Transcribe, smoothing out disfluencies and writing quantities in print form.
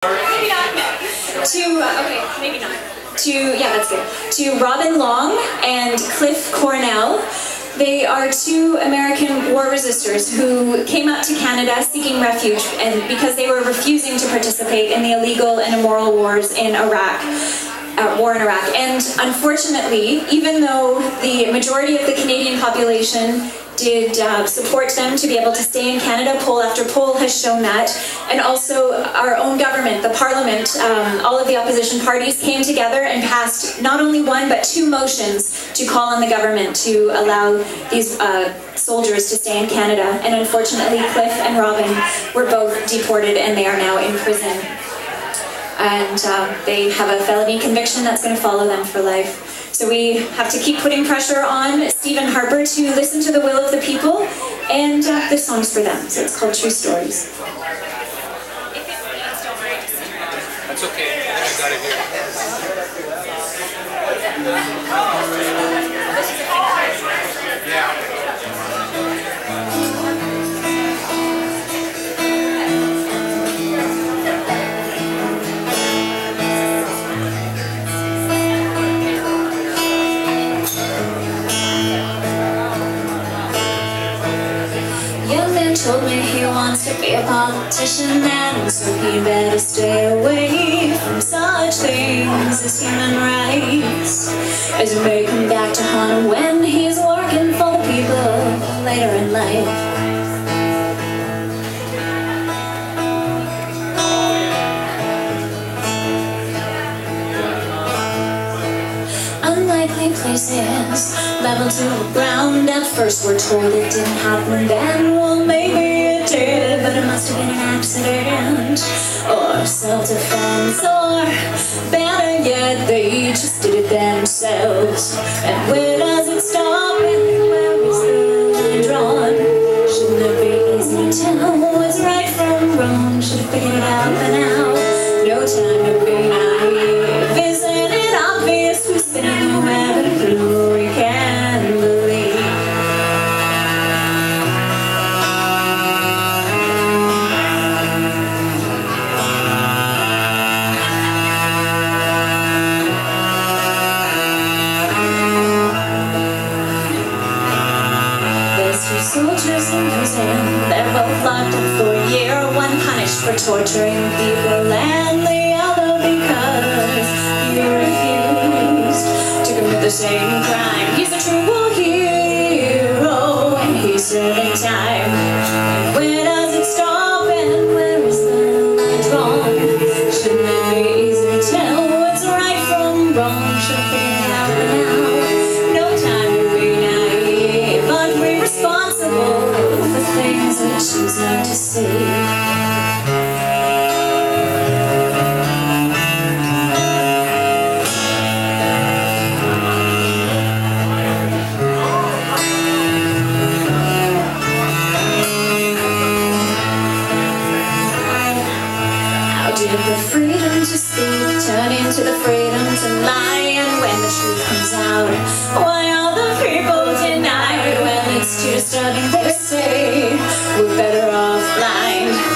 Maybe not. Okay, maybe not. Yeah, that's good. To Robin Long and Cliff Cornell. They are two American war resistors who came out to Canada seeking refuge and because they were refusing to participate in the illegal and immoral wars in Iraq. War in Iraq. And unfortunately, even though the majority of the Canadian population did support them to be able to stay in Canada, poll after poll has shown that, and also our own government, the Parliament, all of the opposition parties came together and passed not only one but two motions to call on the government to allow these soldiers to stay in Canada. And unfortunately, Cliff and Robin were both deported and they are now in prison. And they have a felony conviction that's going to follow them for life. So we have to keep putting pressure on Stephen Harper to listen to the will of the people, and this song's for them. So it's called True Stories. That's okay. I got it here. Yeah. Told me he wants to be a politician, and so he better stay away from such things as human rights, as it may come back to haunt him when he's working for the people later in life. Unlikely places, level to the ground. At first we're told it didn't happen then, well maybe it did, but it must have been an accident, or self-defense, or better yet, they just did it themselves. And where does it stop and where is the line drawn? Shouldn't it be easy to tell what's right from wrong? Should have figured it out by now. No time to be naive. Isn't it obvious who's spinning the web and blue we can believe? There's two soldiers in prison. They're both locked up for a year. One punished for torturing people, and the other because he refused to commit the same crime. He's a true war hero, and he's serving time. And where does it stop, and where is the line drawn? Shouldn't it be easy to tell what's right from wrong? Should have figured it out by now. No time to be naive, but we're responsible for things we choose not to see. Did the freedom to speak turn into the freedom to lie? And when the truth comes out, why are the people denied? When it's too disturbing, they say we're better off blind.